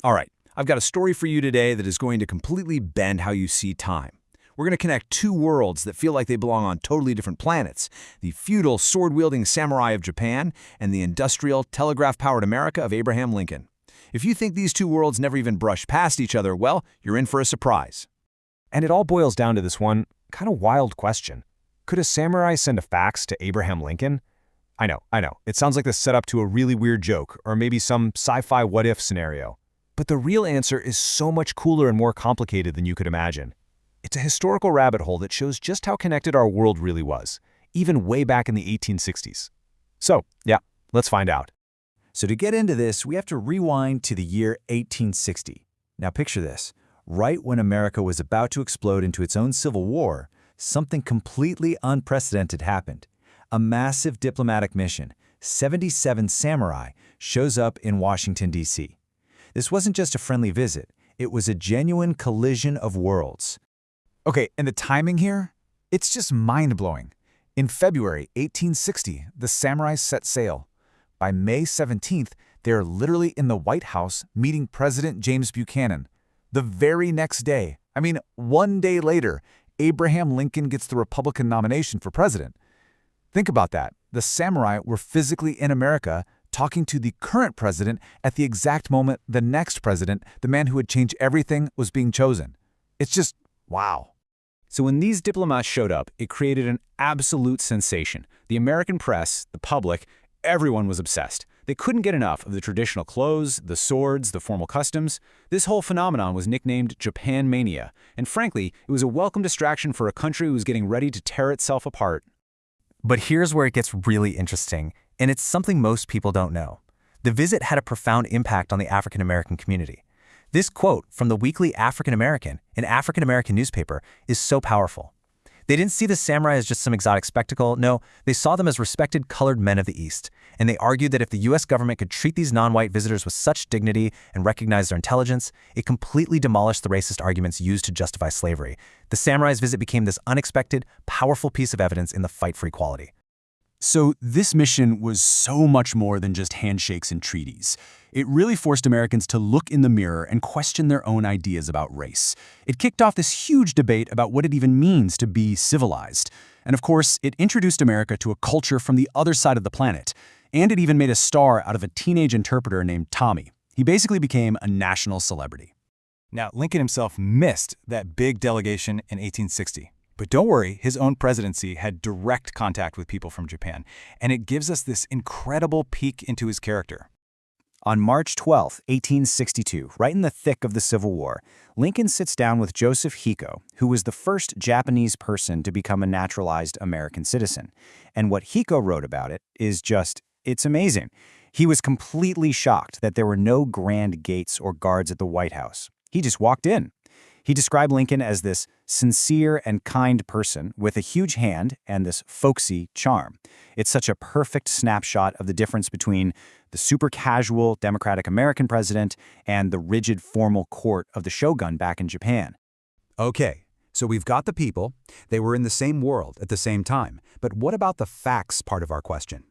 All right, I've got a story for you today that is going to completely bend how you see time. We're going to connect two worlds that feel like they belong on totally different planets, the feudal sword-wielding samurai of Japan and the industrial telegraph-powered America of Abraham Lincoln. If you think these two worlds never even brushed past each other, well, you're in for a surprise. And it all boils down to this one kind of wild question. Could a samurai send a fax to Abraham Lincoln? I know. It sounds like the setup to a really weird joke, or maybe some sci-fi what-if scenario. But the real answer is so much cooler and more complicated than you could imagine. It's a historical rabbit hole that shows just how connected our world really was, even way back in the 1860s. So, yeah, let's find out. So to get into this, we have to rewind to the year 1860. Now picture this. Right when America was about to explode into its own civil war, something completely unprecedented happened. A massive diplomatic mission, 77 samurai, shows up in Washington, D.C. This wasn't just a friendly visit. It was a genuine collision of worlds. Okay, and the timing here? It's just mind-blowing. In February 1860, the samurai set sail. By May 17th, they're literally in the White House meeting President James Buchanan. The very next day, one day later, Abraham Lincoln gets the Republican nomination for president. Think about that. The samurai were physically in America talking to the current president at the exact moment the next president, the man who would change everything, was being chosen. It's just, wow. So when these diplomats showed up, it created an absolute sensation. The American press, the public, everyone was obsessed. They couldn't get enough of the traditional clothes, the swords, the formal customs. This whole phenomenon was nicknamed Japan Mania, and frankly, it was a welcome distraction for a country who was getting ready to tear itself apart. But here's where it gets really interesting, and it's something most people don't know. The visit had a profound impact on the African American community. This quote from the Weekly African American, an African American newspaper, is so powerful. They didn't see the samurai as just some exotic spectacle. No, they saw them as respected colored men of the East. And they argued that if the U.S. government could treat these non-white visitors with such dignity and recognize their intelligence, it completely demolished the racist arguments used to justify slavery. The samurai's visit became this unexpected, powerful piece of evidence in the fight for equality. So this mission was so much more than just handshakes and treaties. It really forced Americans to look in the mirror and question their own ideas about race. It kicked off this huge debate about what it even means to be civilized. And of course, it introduced America to a culture from the other side of the planet. And it even made a star out of a teenage interpreter named Tommy. He basically became a national celebrity. Now, Lincoln himself missed that big delegation in 1860. But don't worry, his own presidency had direct contact with people from Japan, and it gives us this incredible peek into his character. On March 12, 1862, right in the thick of the Civil War, Lincoln sits down with Joseph Heco, who was the first Japanese person to become a naturalized American citizen. And what Heco wrote about it is it's amazing. He was completely shocked that there were no grand gates or guards at the White House. He just walked in. He described Lincoln as this sincere and kind person with a huge hand and this folksy charm. It's such a perfect snapshot of the difference between the super casual democratic American president and the rigid formal court of the shogun back in Japan. Okay, so we've got the people. They were in the same world at the same time. But what about the facts part of our question?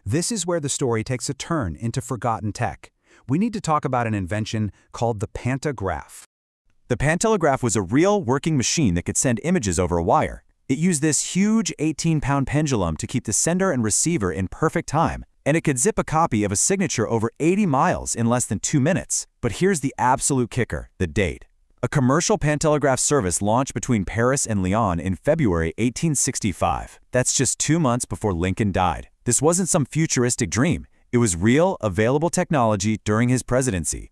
This is where the story takes a turn into forgotten tech. We need to talk about an invention called the Pantelegraph. The Pantelegraph was a real working machine that could send images over a wire. It used this huge 18-pound pendulum to keep the sender and receiver in perfect time, and it could zip a copy of a signature over 80 miles in less than 2 minutes. But here's the absolute kicker, the date. A commercial Pantelegraph service launched between Paris and Lyon in February 1865. That's just 2 months before Lincoln died. This wasn't some futuristic dream. It was real, available technology during his presidency.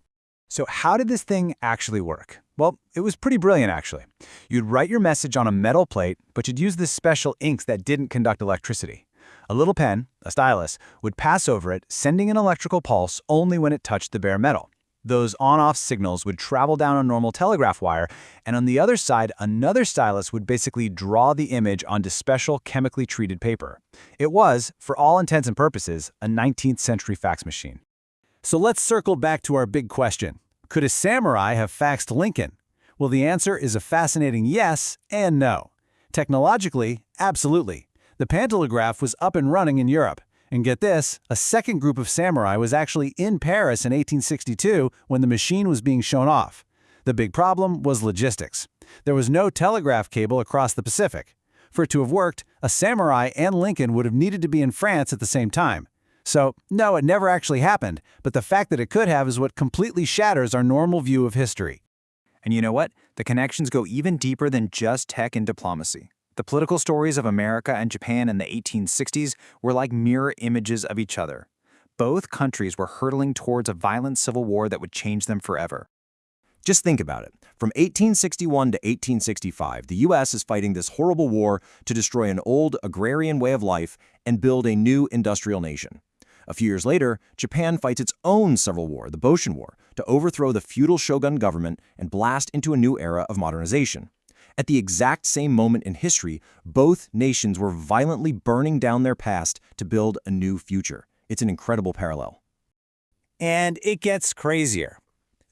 So how did this thing actually work? Well, it was pretty brilliant, actually. You'd write your message on a metal plate, but you'd use this special inks that didn't conduct electricity. A little pen, a stylus, would pass over it, sending an electrical pulse only when it touched the bare metal. Those on-off signals would travel down a normal telegraph wire, and on the other side, another stylus would basically draw the image onto special chemically treated paper. It was, for all intents and purposes, a 19th century fax machine. So let's circle back to our big question. Could a samurai have faxed Lincoln? Well, the answer is a fascinating yes and no. Technologically, absolutely. The Pantelegraph was up and running in Europe. And get this, a second group of samurai was actually in Paris in 1862 when the machine was being shown off. The big problem was logistics. There was no telegraph cable across the Pacific. For it to have worked, a samurai and Lincoln would have needed to be in France at the same time. So, no, it never actually happened, but the fact that it could have is what completely shatters our normal view of history. And you know what? The connections go even deeper than just tech and diplomacy. The political stories of America and Japan in the 1860s were like mirror images of each other. Both countries were hurtling towards a violent civil war that would change them forever. Just think about it. From 1861 to 1865, the U.S. is fighting this horrible war to destroy an old agrarian way of life and build a new industrial nation. A few years later, Japan fights its own civil war, the Boshin War, to overthrow the feudal shogun government and blast into a new era of modernization. At the exact same moment in history, both nations were violently burning down their past to build a new future. It's an incredible parallel. And it gets crazier.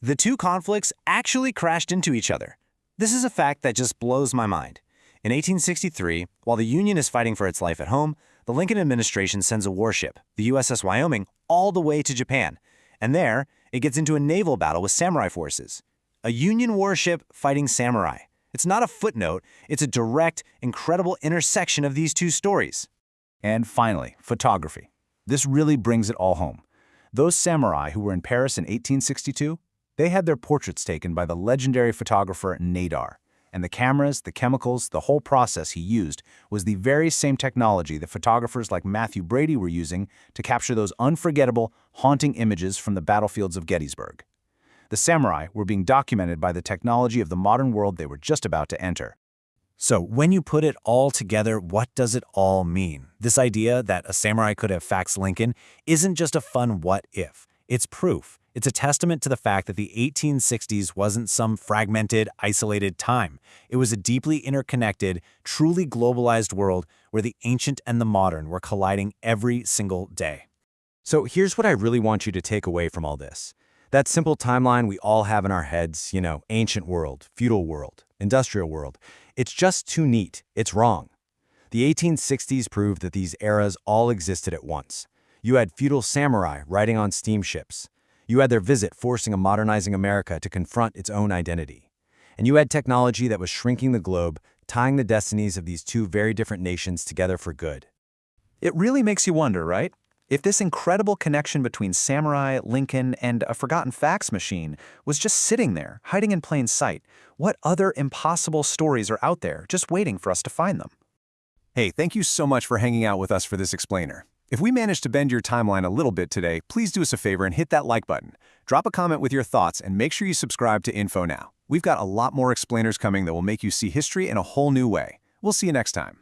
The two conflicts actually crashed into each other. This is a fact that just blows my mind. In 1863, while the Union is fighting for its life at home, the Lincoln administration sends a warship, the USS Wyoming, all the way to Japan. And there, it gets into a naval battle with samurai forces. A Union warship fighting samurai. It's not a footnote, it's a direct, incredible intersection of these two stories. And finally, photography. This really brings it all home. Those samurai who were in Paris in 1862, they had their portraits taken by the legendary photographer Nadar. And the cameras, the chemicals, the whole process he used was the very same technology that photographers like Matthew Brady were using to capture those unforgettable, haunting images from the battlefields of Gettysburg. The samurai were being documented by the technology of the modern world they were just about to enter. So when you put it all together, what does it all mean? This idea that a samurai could have faxed Lincoln isn't just a fun what if. It's proof. It's a testament to the fact that the 1860s wasn't some fragmented, isolated time. It was a deeply interconnected, truly globalized world where the ancient and the modern were colliding every single day. So here's what I really want you to take away from all this. That simple timeline we all have in our heads, ancient world, feudal world, industrial world, it's just too neat. It's wrong. The 1860s proved that these eras all existed at once. You had feudal samurai riding on steamships. You had their visit forcing a modernizing America to confront its own identity. And you had technology that was shrinking the globe, tying the destinies of these two very different nations together for good. It really makes you wonder, right? If this incredible connection between samurai, Lincoln, and a forgotten fax machine was just sitting there, hiding in plain sight, what other impossible stories are out there just waiting for us to find them? Hey, thank you so much for hanging out with us for this explainer. If we managed to bend your timeline a little bit today, please do us a favor and hit that like button. Drop a comment with your thoughts and make sure you subscribe to Info Now. We've got a lot more explainers coming that will make you see history in a whole new way. We'll see you next time.